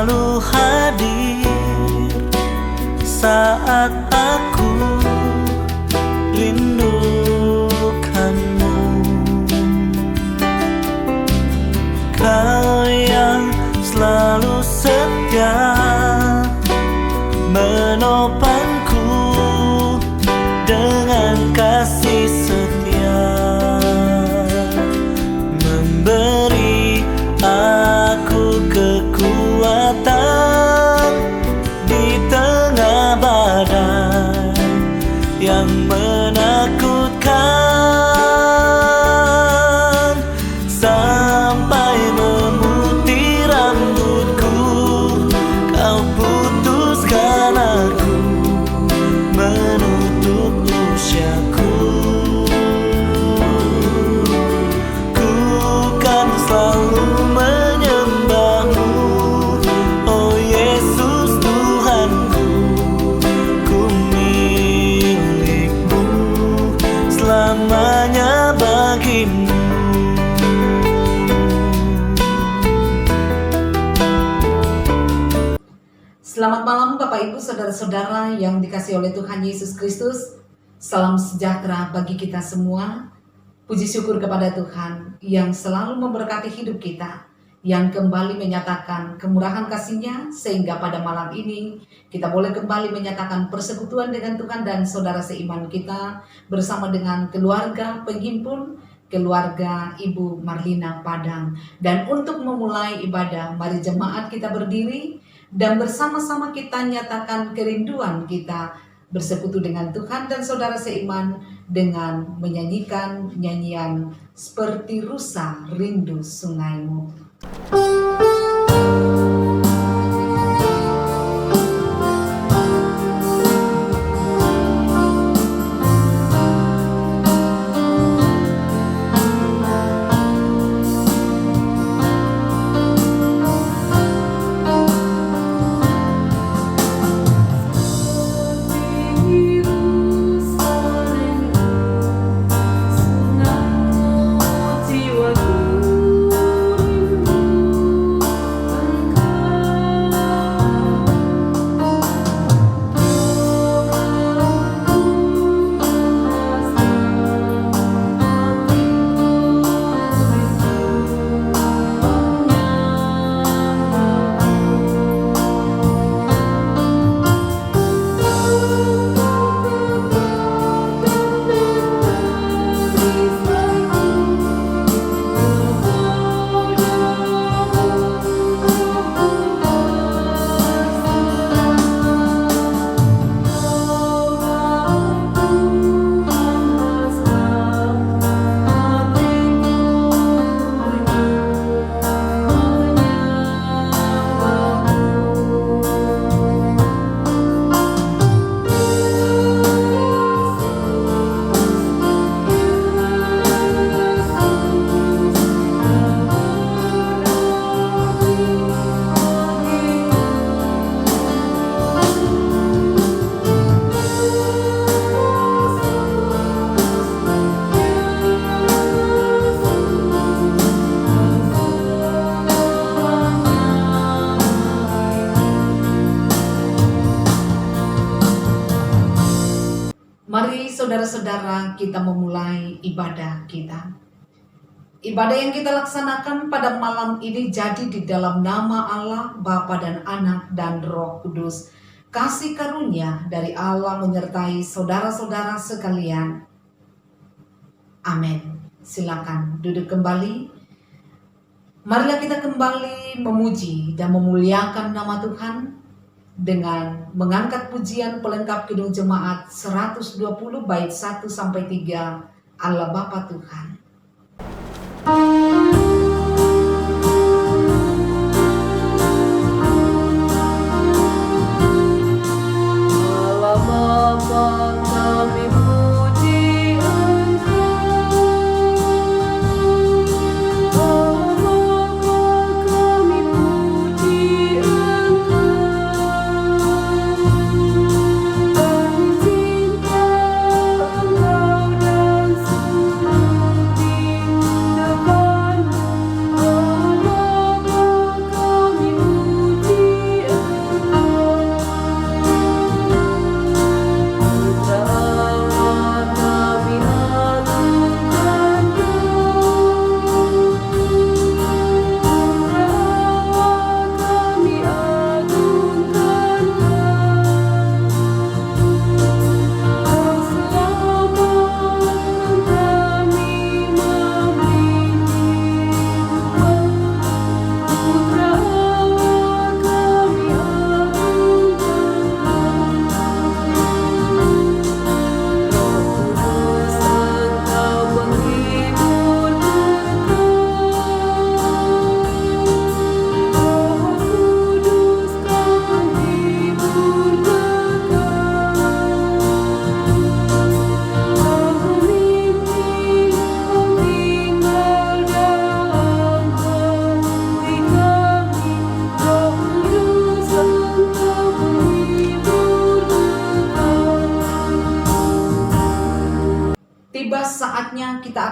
selalu hadir saat aku rindukanmu. Kau yang selalu setia menopangku dengan kasih setia, memberi aku kekuatan di tengah badai yang menakutkan, sampai memutih rambutku kau putuskan aku menutup usiaku. Ku kan selalu menyembahmu, oh Yesus Tuhanku. Ku milikmu selamanya bagimu. Selamat malam Bapak Ibu Saudara-saudara yang dikasihi oleh Tuhan Yesus Kristus. Salam sejahtera bagi kita semua. Puji syukur kepada Tuhan yang selalu memberkati hidup kita, yang kembali menyatakan kemurahan kasih-Nya sehingga pada malam ini kita boleh kembali menyatakan persekutuan dengan Tuhan dan saudara seiman kita bersama dengan keluarga penghimpun, keluarga Ibu Marlina Padang. Dan untuk memulai ibadah, mari jemaat kita berdiri dan bersama-sama kita nyatakan kerinduan kita bersekutu dengan Tuhan dan saudara seiman dengan menyanyikan nyanyian Seperti Rusa Rindu Sungaimu. Mari saudara-saudara kita memulai ibadah kita. Ibadah yang kita laksanakan pada malam ini jadi di dalam nama Allah, Bapa dan Anak dan Roh Kudus. Kasih karunia dari Allah menyertai saudara-saudara sekalian. Amin. Silakan duduk kembali. Marilah kita kembali memuji dan memuliakan nama Tuhan dengan mengangkat pujian pelengkap Kidung Jemaat 120 bait 1 sampai 3 Allah Bapa Tuhan. Allah Bapa kami puji Engkau, Allah Bapa kami puji Engkau, kami cinta Engkau dan seluruh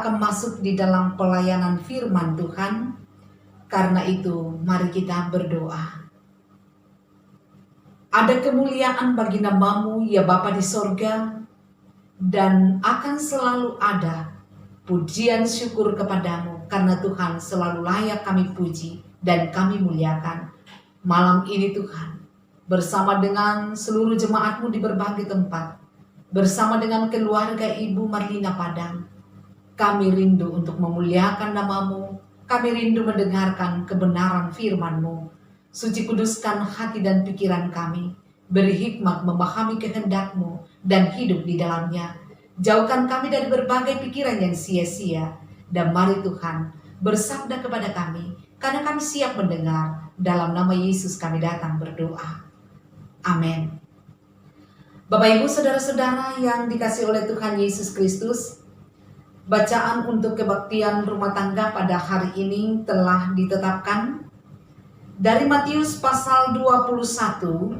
akan masuk di dalam pelayanan firman Tuhan. Karena itu, mari kita berdoa. Ada kemuliaan bagi namamu, ya Bapa di sorga, dan akan selalu ada pujian syukur kepadamu, karena Tuhan selalu layak kami puji dan kami muliakan. Malam ini Tuhan, bersama dengan seluruh jemaatmu di berbagai tempat, bersama dengan keluarga Ibu Marlina Padang, kami rindu untuk memuliakan namamu, kami rindu mendengarkan kebenaran firman-Mu. Suci kuduskan hati dan pikiran kami, beri hikmat memahami kehendak-Mu dan hidup di dalamnya. Jauhkan kami dari berbagai pikiran yang sia-sia, dan mari Tuhan bersabda kepada kami, karena kami siap mendengar. Dalam nama Yesus kami datang berdoa. Amin. Bapak Ibu saudara-saudara yang dikasihi oleh Tuhan Yesus Kristus, bacaan untuk kebaktian rumah tangga pada hari ini telah ditetapkan dari Matius pasal 21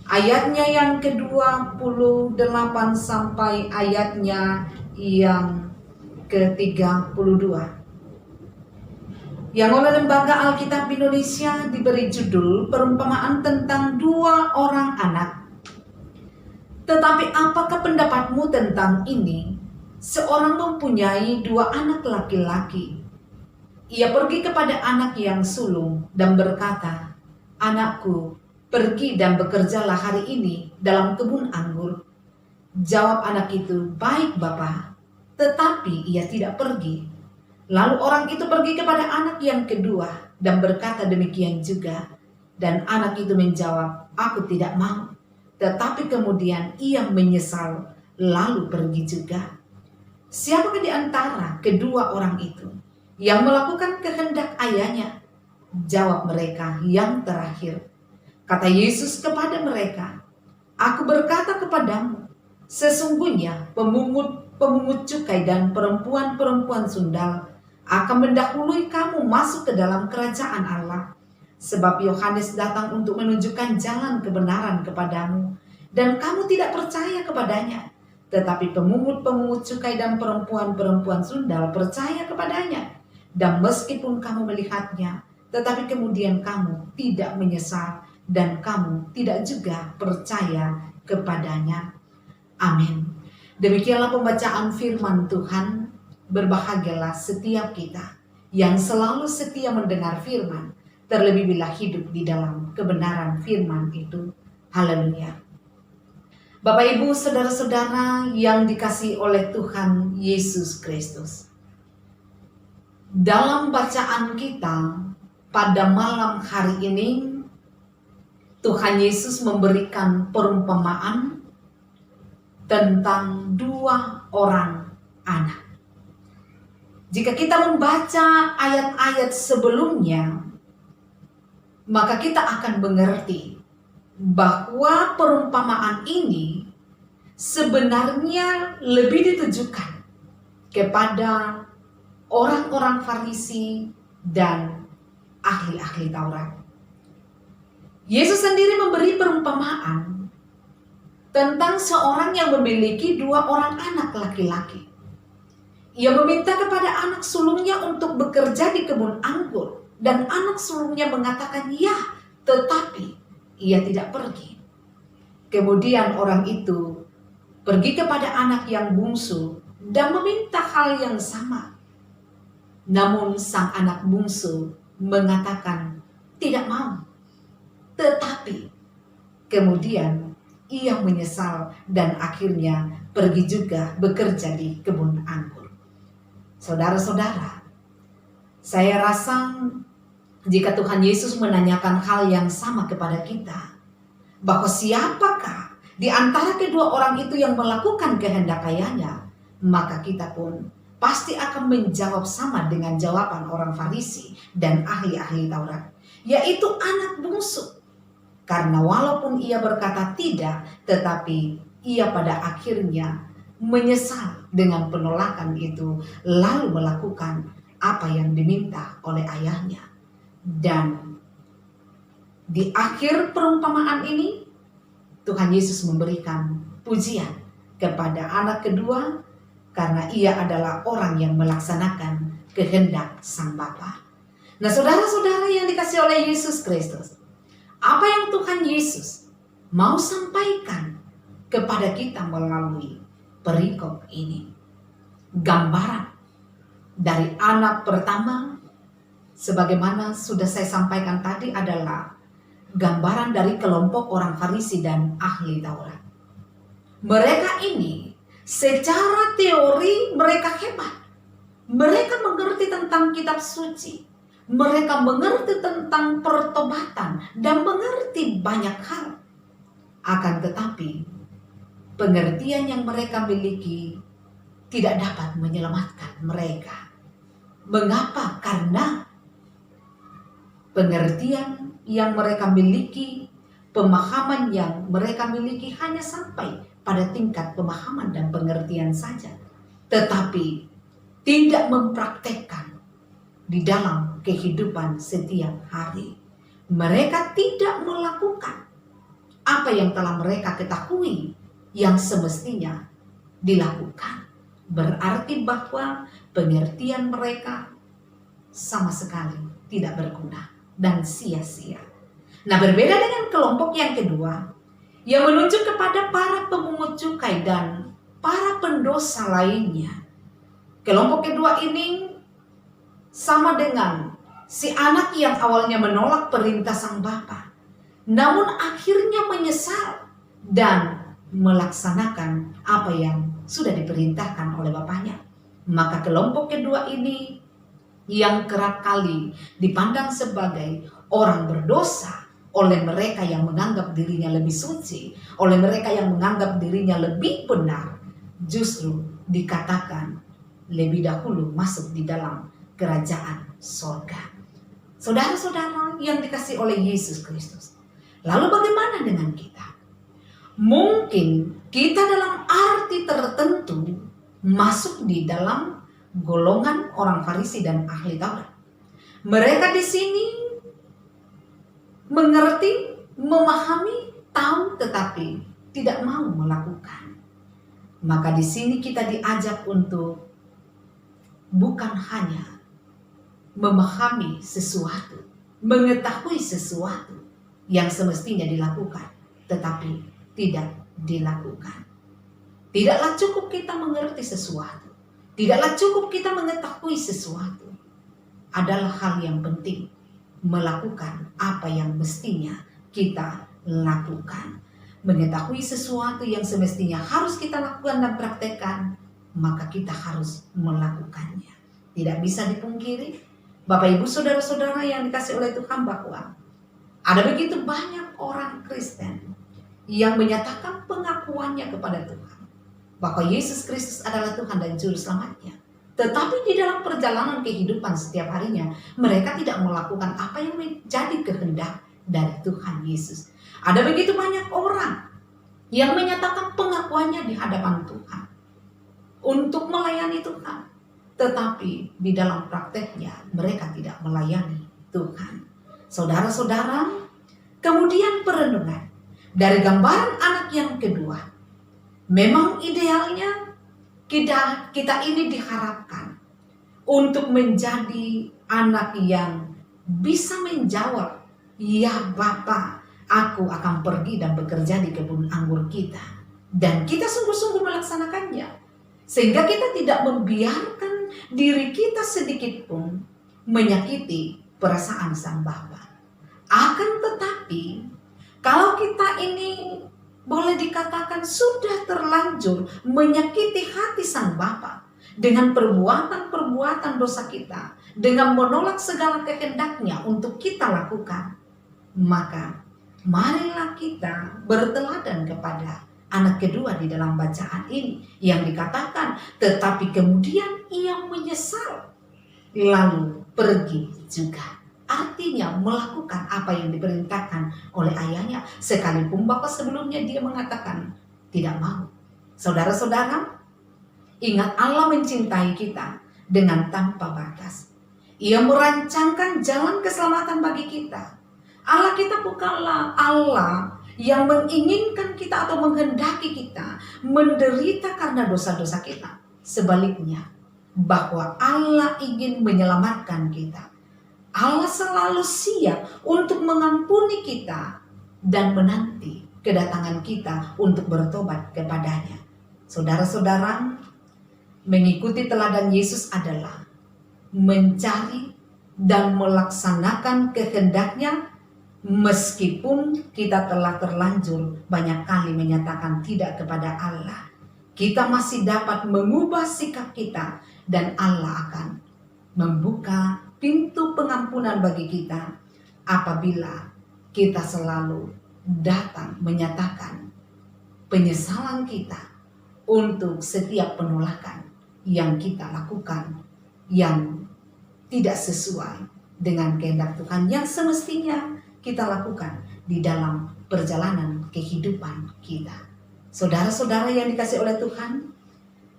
ayatnya yang ke-28 sampai ayatnya yang ke-32. Yang oleh Lembaga Alkitab Indonesia diberi judul perumpamaan tentang 2 orang anak. Tetapi apakah pendapatmu tentang ini? Seorang mempunyai 2 anak laki-laki. Ia pergi kepada anak yang sulung dan berkata, "Anakku, pergi dan bekerjalah hari ini dalam kebun anggur." Jawab anak itu, "Baik, Bapa." Tetapi ia tidak pergi. Lalu orang itu pergi kepada anak yang kedua dan berkata demikian juga. Dan anak itu menjawab, "Aku tidak mau." Tetapi kemudian ia menyesal, lalu pergi juga. Siapakah di antara kedua orang itu yang melakukan kehendak ayahnya? Jawab mereka, "Yang terakhir." Kata Yesus kepada mereka, "Aku berkata kepadamu, sesungguhnya pemungut cukai dan perempuan-perempuan sundal akan mendahului kamu masuk ke dalam kerajaan Allah. Sebab Yohanes datang untuk menunjukkan jalan kebenaran kepadamu, dan kamu tidak percaya kepadanya. Tetapi pemungut-pemungut cukai dan perempuan-perempuan sundal percaya kepadanya. Dan meskipun kamu melihatnya, tetapi kemudian kamu tidak menyesal, dan kamu tidak juga percaya kepadanya." Amin. Demikianlah pembacaan firman Tuhan. Berbahagialah setiap kita yang selalu setia mendengar firman, terlebih bila hidup di dalam kebenaran firman itu. Haleluya. Bapak Ibu saudara-saudara yang dikasihi oleh Tuhan Yesus Kristus. Dalam bacaan kita pada malam hari ini, Tuhan Yesus memberikan perumpamaan tentang 2 orang anak. Jika kita membaca ayat-ayat sebelumnya, maka kita akan mengerti bahwa perumpamaan ini sebenarnya lebih ditujukan kepada orang-orang Farisi dan ahli-ahli Taurat. Yesus sendiri memberi perumpamaan tentang seorang yang memiliki 2 orang anak laki-laki. Ia meminta kepada anak sulungnya untuk bekerja di kebun anggur, dan anak sulungnya mengatakan ya, tetapi ia tidak pergi. Kemudian orang itu pergi kepada anak yang bungsu dan meminta hal yang sama. Namun sang anak bungsu mengatakan tidak mau. Tetapi kemudian ia menyesal dan akhirnya pergi juga bekerja di kebun anggur. Saudara-saudara, saya rasa jika Tuhan Yesus menanyakan hal yang sama kepada kita, bahwa siapakah di antara kedua orang itu yang melakukan kehendak ayahnya, maka kita pun pasti akan menjawab sama dengan jawaban orang Farisi dan ahli-ahli Taurat, yaitu anak bungsu. Karena walaupun ia berkata tidak, tetapi ia pada akhirnya menyesal dengan penolakan itu, lalu melakukan apa yang diminta oleh ayahnya. Dan di akhir perumpamaan ini, Tuhan Yesus memberikan pujian kepada anak kedua, karena ia adalah orang yang melaksanakan kehendak Sang Bapa. Nah, saudara-saudara yang dikasihi oleh Yesus Kristus, apa yang Tuhan Yesus mau sampaikan kepada kita melalui perikop ini? Gambaran dari anak pertama, sebagaimana sudah saya sampaikan tadi, adalah gambaran dari kelompok orang Farisi dan ahli Taurat. Mereka ini secara teori mereka hebat. Mereka mengerti tentang kitab suci. Mereka mengerti tentang pertobatan dan mengerti banyak hal. Akan tetapi, pengertian yang mereka miliki tidak dapat menyelamatkan mereka. Mengapa? Karena pengertian yang mereka miliki, pemahaman yang mereka miliki hanya sampai pada tingkat pemahaman dan pengertian saja, tetapi tidak mempraktekkan di dalam kehidupan setiap hari. Mereka tidak melakukan apa yang telah mereka ketahui yang semestinya dilakukan. Berarti bahwa pengertian mereka sama sekali tidak berguna dan sia-sia. Nah, berbeda dengan kelompok yang kedua, yang menunjuk kepada para pemungut cukai dan para pendosa lainnya. Kelompok kedua ini sama dengan si anak yang awalnya menolak perintah Sang Bapa, namun akhirnya menyesal dan melaksanakan apa yang sudah diperintahkan oleh bapaknya. Maka kelompok kedua ini yang kerap kali dipandang sebagai orang berdosa oleh mereka yang menganggap dirinya lebih suci, oleh mereka yang menganggap dirinya lebih benar, justru dikatakan lebih dahulu masuk di dalam kerajaan sorga. Saudara-saudara yang dikasihi oleh Yesus Kristus, lalu bagaimana dengan kita? Mungkin kita dalam arti tertentu masuk di dalam golongan orang Farisi dan ahli Taurat. Mereka di sini mengerti, memahami, tahu, tetapi tidak mau melakukan. Maka di sini kita diajak untuk bukan hanya memahami sesuatu, mengetahui sesuatu yang semestinya dilakukan, tetapi tidak dilakukan. Tidaklah cukup kita mengerti sesuatu, tidaklah cukup kita mengetahui sesuatu. Adalah hal yang penting melakukan apa yang mestinya kita lakukan. Mengetahui sesuatu yang semestinya harus kita lakukan dan praktekkan, maka kita harus melakukannya. Tidak bisa dipungkiri, Bapak Ibu saudara-saudara yang dikasihi oleh Tuhan, bahwa ada begitu banyak orang Kristen yang menyatakan pengakuannya kepada Tuhan bahwa Yesus Kristus adalah Tuhan dan Juru Selamatnya. Tetapi di dalam perjalanan kehidupan setiap harinya, mereka tidak melakukan apa yang menjadi kehendak dari Tuhan Yesus. Ada begitu banyak orang yang menyatakan pengakuannya di hadapan Tuhan untuk melayani Tuhan, tetapi di dalam prakteknya mereka tidak melayani Tuhan. Saudara-saudara, kemudian perenungan dari gambaran anak yang kedua. Memang idealnya kita ini diharapkan untuk menjadi anak yang bisa menjawab, "Ya Bapa, aku akan pergi dan bekerja di kebun anggur kita." Dan kita sungguh-sungguh melaksanakannya. Sehingga kita tidak membiarkan diri kita sedikit pun menyakiti perasaan Sang Bapa. Akan tetapi, kalau kita ini boleh dikatakan sudah terlanjur menyakiti hati Sang Bapa dengan perbuatan-perbuatan dosa kita, dengan menolak segala kehendak-Nya untuk kita lakukan, maka marilah kita berteladan kepada anak kedua di dalam bacaan ini yang dikatakan, tetapi kemudian ia menyesal lalu pergi juga. Artinya melakukan apa yang diperintahkan oleh ayahnya, sekalipun Bapak sebelumnya dia mengatakan tidak mau. Saudara-saudara, ingat Allah mencintai kita dengan tanpa batas. Ia merancangkan jalan keselamatan bagi kita. Allah kita bukanlah Allah yang menginginkan kita atau menghendaki kita menderita karena dosa-dosa kita. Sebaliknya, bahwa Allah ingin menyelamatkan kita. Allah selalu siap untuk mengampuni kita dan menanti kedatangan kita untuk bertobat kepadanya. Saudara-saudara, mengikuti teladan Yesus adalah mencari dan melaksanakan kehendaknya meskipun kita telah terlanjur banyak kali menyatakan tidak kepada Allah. Kita masih dapat mengubah sikap kita dan Allah akan membuka pintu pengampunan bagi kita apabila kita selalu datang menyatakan penyesalan kita untuk setiap penolakan yang kita lakukan yang tidak sesuai dengan kehendak Tuhan yang semestinya kita lakukan di dalam perjalanan kehidupan kita. Saudara-saudara yang dikasihi oleh Tuhan,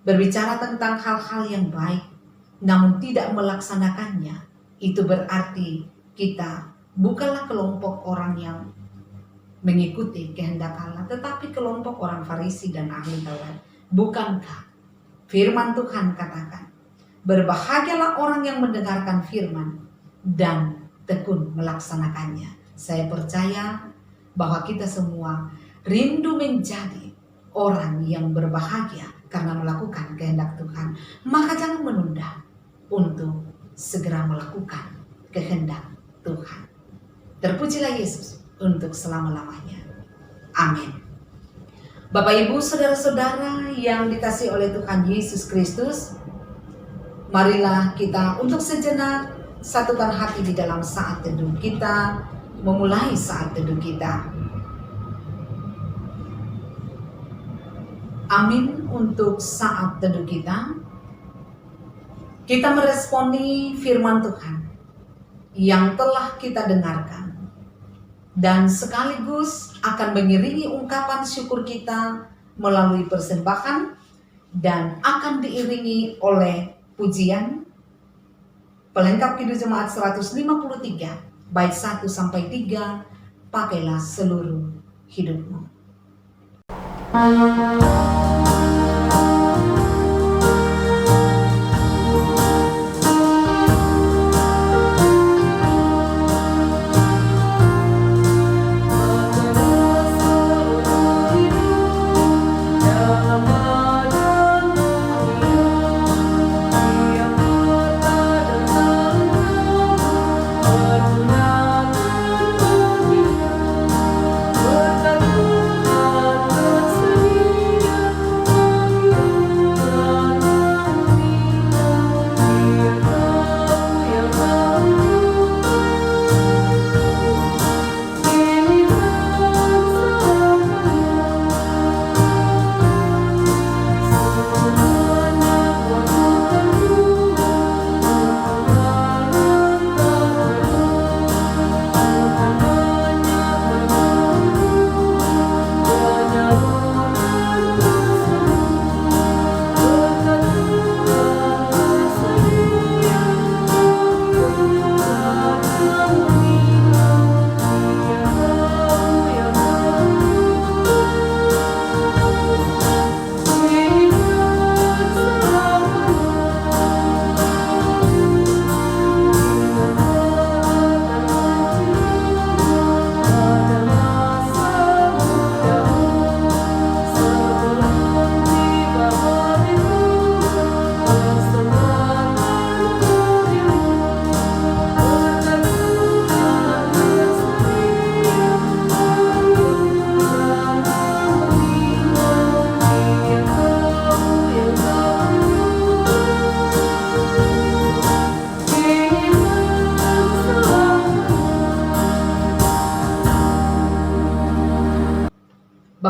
berbicara tentang hal-hal yang baik namun tidak melaksanakannya, itu berarti kita bukanlah kelompok orang yang mengikuti kehendak Allah, tetapi kelompok orang Farisi dan ahli Taurat. Bukankah firman Tuhan katakan, berbahagialah orang yang mendengarkan firman dan tekun melaksanakannya. Saya percaya bahwa kita semua rindu menjadi orang yang berbahagia karena melakukan kehendak Tuhan. Maka jangan menunda untuk segera melakukan kehendak Tuhan. Terpujilah Yesus untuk selama-lamanya. Amin. Bapak Ibu, saudara-saudara yang dikasihi oleh Tuhan Yesus Kristus, marilah kita untuk sejenak satukan hati di dalam saat teduh kita, memulai saat teduh kita. Amin. Untuk saat teduh kita meresponi firman Tuhan yang telah kita dengarkan dan sekaligus akan mengiringi ungkapan syukur kita melalui persembahan dan akan diiringi oleh pujian pelengkap Kidung Jemaat 153 bait 1 sampai 3, pakailah seluruh hidupmu.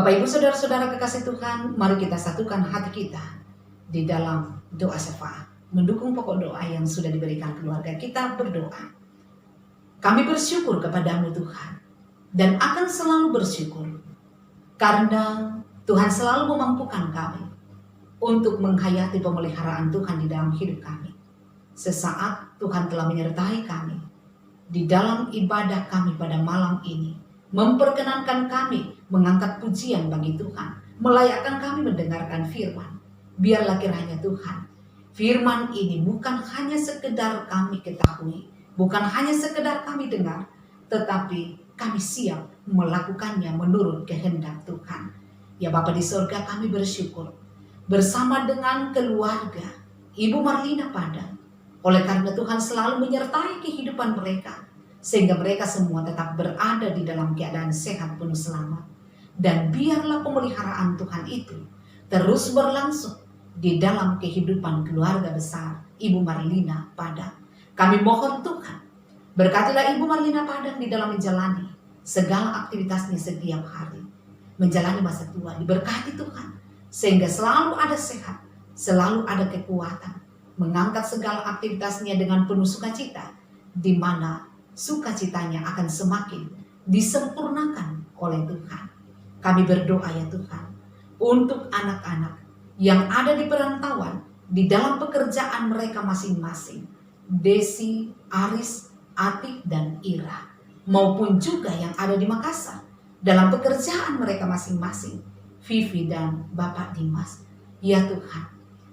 Bapak Ibu saudara-saudara kekasih Tuhan, mari kita satukan hati kita di dalam doa syafaat, mendukung pokok doa yang sudah diberikan keluarga kita. Berdoa, kami bersyukur kepadamu Tuhan dan akan selalu bersyukur karena Tuhan selalu memampukan kami untuk menghayati pemeliharaan Tuhan di dalam hidup kami. Sesaat Tuhan telah menyertai kami di dalam ibadah kami pada malam ini, memperkenankan kami mengangkat pujian bagi Tuhan, melayakkan kami mendengarkan firman. Biarlah kiranya Tuhan, firman ini bukan hanya sekedar kami ketahui, bukan hanya sekedar kami dengar, tetapi kami siap melakukannya menurut kehendak Tuhan. Ya Bapa di sorga, kami bersyukur bersama dengan keluarga Ibu Marlina Padang, oleh karena Tuhan selalu menyertai kehidupan mereka, sehingga mereka semua tetap berada di dalam keadaan sehat penuh selamat. Dan biarlah pemeliharaan Tuhan itu terus berlangsung di dalam kehidupan keluarga besar Ibu Marlina Padang. Kami mohon Tuhan, berkatilah Ibu Marlina Padang di dalam menjalani segala aktivitasnya setiap hari, menjalani masa tua, diberkati Tuhan, sehingga selalu ada sehat, selalu ada kekuatan, mengangkat segala aktivitasnya dengan penuh sukacita, di mana sukacitanya akan semakin disempurnakan oleh Tuhan. Kami berdoa ya Tuhan, untuk anak-anak yang ada di perantauan, di dalam pekerjaan mereka masing-masing, Desi, Aris, Atik, dan Ira, maupun juga yang ada di Makassar, dalam pekerjaan mereka masing-masing, Vivi dan Bapak Dimas. Ya Tuhan,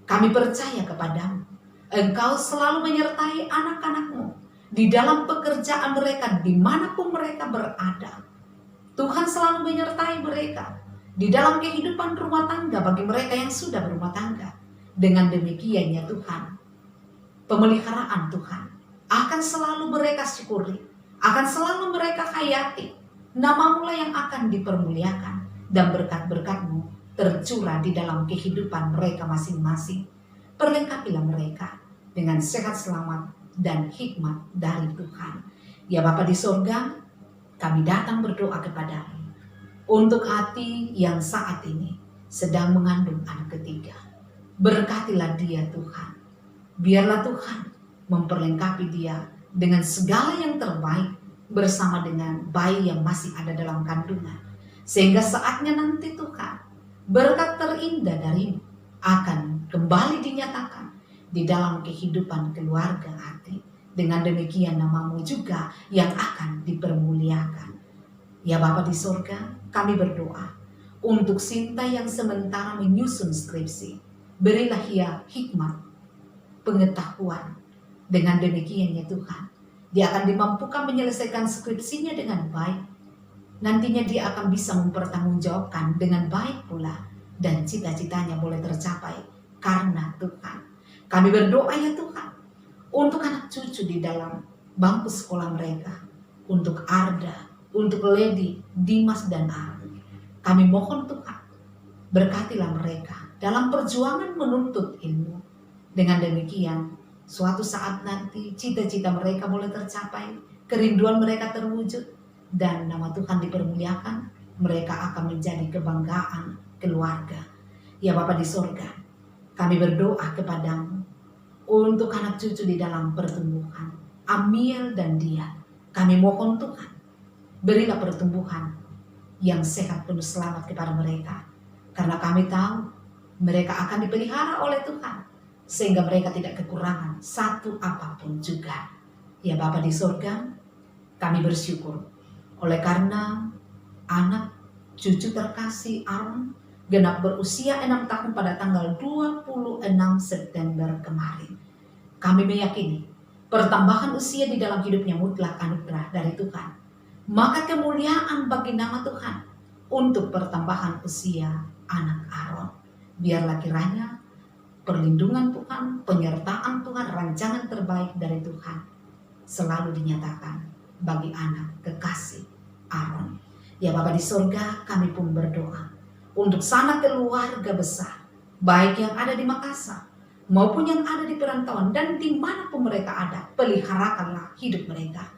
kami percaya kepadamu, Engkau selalu menyertai anak-anak-Mu di dalam pekerjaan mereka dimanapun mereka berada. Tuhan selalu menyertai mereka di dalam kehidupan rumah tangga bagi mereka yang sudah berumah tangga. Dengan demikian ya Tuhan, pemeliharaan Tuhan akan selalu mereka syukuri, akan selalu mereka hayati. Nama-Mu lah yang akan dipermuliakan, dan berkat-berkat-Mu tercurah di dalam kehidupan mereka masing-masing. Perlengkapilah mereka dengan sehat selamat dan hikmat dari Tuhan. Ya Bapa di sorga, kami datang berdoa kepadamu untuk hati yang saat ini sedang mengandung anak ketiga. Berkatilah dia Tuhan. Biarlah Tuhan memperlengkapi dia dengan segala yang terbaik bersama dengan bayi yang masih ada dalam kandungan. Sehingga saatnya nanti Tuhan, berkat terindah dari-Mu akan kembali dinyatakan di dalam kehidupan keluarga hati. Dengan demikian nama-Mu juga yang akan dipermuliakan. Ya Bapa di sorga, kami berdoa untuk Sinta yang sementara menyusun skripsi. Berilah ia hikmat, pengetahuan. Dengan demikian ya Tuhan, dia akan dimampukan menyelesaikan skripsinya dengan baik. Nantinya dia akan bisa mempertanggungjawabkan dengan baik pula, dan cita-citanya boleh tercapai karena Tuhan. Kami berdoa ya Tuhan, untuk anak cucu di dalam bangku sekolah mereka, untuk Arda, untuk Lady, Dimas, dan Ari. Kami mohon Tuhan, berkatilah mereka dalam perjuangan menuntut ilmu. Dengan demikian, suatu saat nanti cita-cita mereka boleh tercapai, kerinduan mereka terwujud, dan nama Tuhan dipermuliakan. Mereka akan menjadi kebanggaan keluarga. Ya Bapa di sorga, kami berdoa kepadamu untuk anak cucu di dalam pertumbuhan, Amiel dan Dia. Kami mohon Tuhan, berilah pertumbuhan yang sehat penuh selamat kepada mereka. Karena kami tahu mereka akan dipelihara oleh Tuhan, sehingga mereka tidak kekurangan satu apapun juga. Ya Bapa di sorga, kami bersyukur oleh karena anak cucu terkasih Aaron genap berusia 6 tahun pada tanggal 26 September kemarin. Kami meyakini pertambahan usia di dalam hidupnya mutlak anugerah dari Tuhan. Maka kemuliaan bagi nama Tuhan untuk pertambahan usia anak Aaron. Biarlah kiranya perlindungan Tuhan, penyertaan Tuhan, rancangan terbaik dari Tuhan selalu dinyatakan bagi anak kekasih Aaron. Ya Bapa di sorga, kami pun berdoa untuk sanak keluarga besar, baik yang ada di Makassar maupun yang ada di perantauan dan dimanapun mereka ada. Peliharakanlah hidup mereka,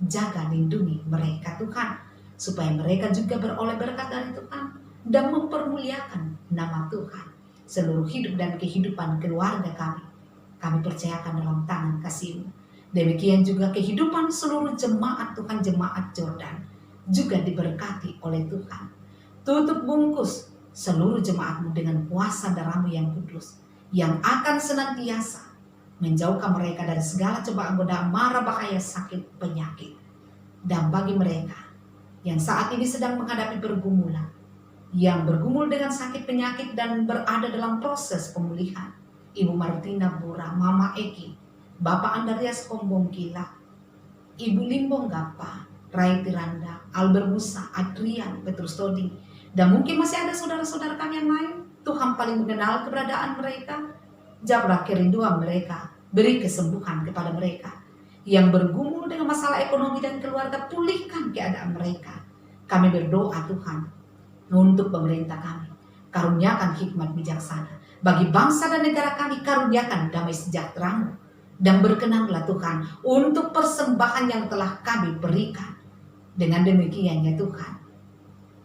jaga lindungi mereka Tuhan, supaya mereka juga beroleh berkat dari Tuhan dan mempermuliakan nama Tuhan. Seluruh hidup dan kehidupan keluarga kami percayakan dalam tangan kasih-Mu. Demikian juga kehidupan seluruh jemaat Tuhan, jemaat Jordan juga diberkati oleh Tuhan. Tutup bungkus seluruh jemaat-Mu dengan kuasa darah-Mu yang kudus, yang akan senantiasa menjauhkan mereka dari segala cobaan, godaan, mara, bahaya, sakit, penyakit. Dan bagi mereka yang saat ini sedang menghadapi pergumulan, yang bergumul dengan sakit penyakit dan berada dalam proses pemulihan. Ibu Martina Bura, Mama Eki, Bapak Andreas Kombong Kila, Ibu Limbong Gapa, Rai Tiranda, Albert Musa, Adrian, Petrus Todi, dan mungkin masih ada saudara-saudara kami yang lain. Tuhan paling mengenal keberadaan mereka. Jawablah kerinduan mereka, beri kesembuhan kepada mereka. Yang bergumul dengan masalah ekonomi dan keluarga, pulihkan keadaan mereka. Kami berdoa Tuhan untuk pemerintah kami, karuniakan hikmat bijaksana. Bagi bangsa dan negara kami, karuniakan damai sejahtera-Mu. Dan berkenanlah Tuhan untuk persembahan yang telah kami berikan. Dengan demikian ya Tuhan,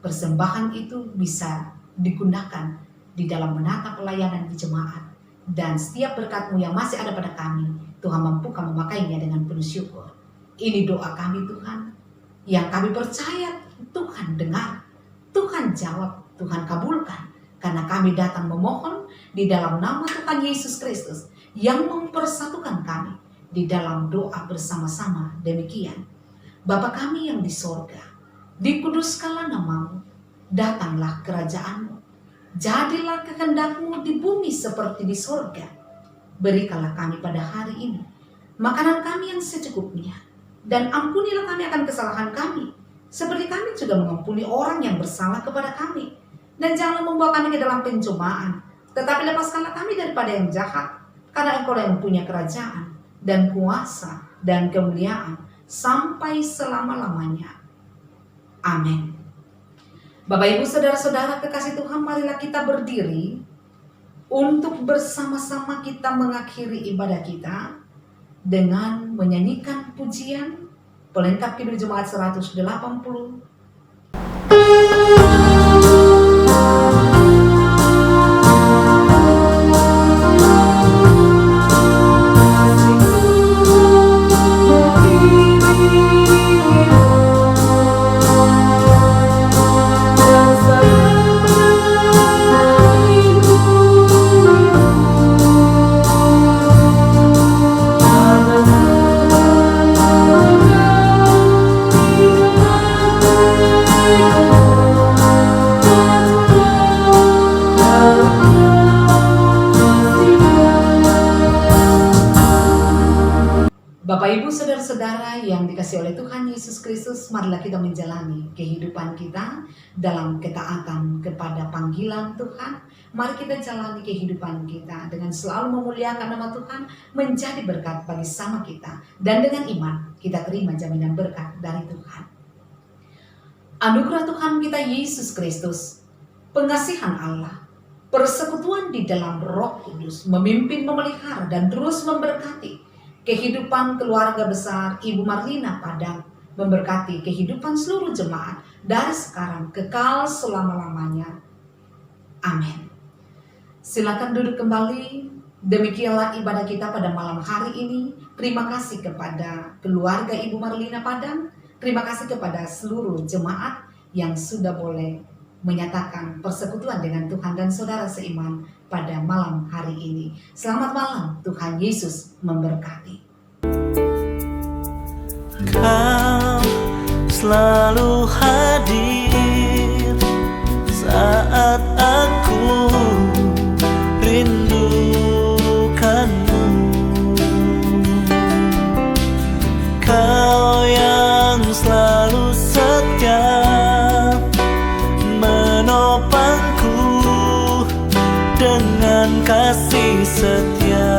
persembahan itu bisa digunakan di dalam menata pelayanan di jemaat. Dan setiap berkat-Mu yang masih ada pada kami, Tuhan mampukan memakainya dengan penuh syukur. Ini doa kami Tuhan, yang kami percaya Tuhan dengar, Tuhan jawab, Tuhan kabulkan. Karena kami datang memohon di dalam nama Tuhan Yesus Kristus yang mempersatukan kami di dalam doa bersama-sama demikian. Bapa kami yang di sorga, dikuduskanlah nama-Mu, datanglah kerajaan-Mu, jadilah kehendak-Mu di bumi seperti di sorga. Berikanlah kami pada hari ini makanan kami yang secukupnya, dan ampunilah kami akan kesalahan kami, seperti kami juga mengampuni orang yang bersalah kepada kami. Dan janganlah membawa kami ke dalam pencobaan, tetapi lepaskanlah kami daripada yang jahat, karena Engkau yang mempunyai kerajaan dan kuasa dan kemuliaan sampai selama-lamanya. Amin. Bapak Ibu saudara-saudara kekasih Tuhan, marilah kita berdiri untuk bersama-sama kita mengakhiri ibadah kita dengan menyanyikan pujian pelengkap Kidung Jemaat 180. Bapak Ibu saudara-saudara yang dikasihi oleh Tuhan Yesus Kristus, marilah kita menjalani kehidupan kita dalam ketaatan kepada panggilan Tuhan. Mari kita jalani kehidupan kita dengan selalu memuliakan nama Tuhan, menjadi berkat bagi sama kita, dan dengan iman kita terima jaminan berkat dari Tuhan. Anugerah Tuhan kita Yesus Kristus, pengasihan Allah, persekutuan di dalam Roh Kudus memimpin, memelihara, dan terus memberkati kehidupan keluarga besar Ibu Marlina Padang, memberkati kehidupan seluruh jemaat dari sekarang kekal selama-lamanya. Amin. Silakan duduk kembali. Demikianlah ibadah kita pada malam hari ini. Terima kasih kepada keluarga Ibu Marlina Padang. Terima kasih kepada seluruh jemaat yang sudah boleh menyatakan persekutuan dengan Tuhan dan saudara seiman pada malam hari ini. Selamat malam, Tuhan Yesus memberkati. Kau selalu hadir saat aku rindukanmu. Kau yang selalu setia menopangku dengan kasih setia,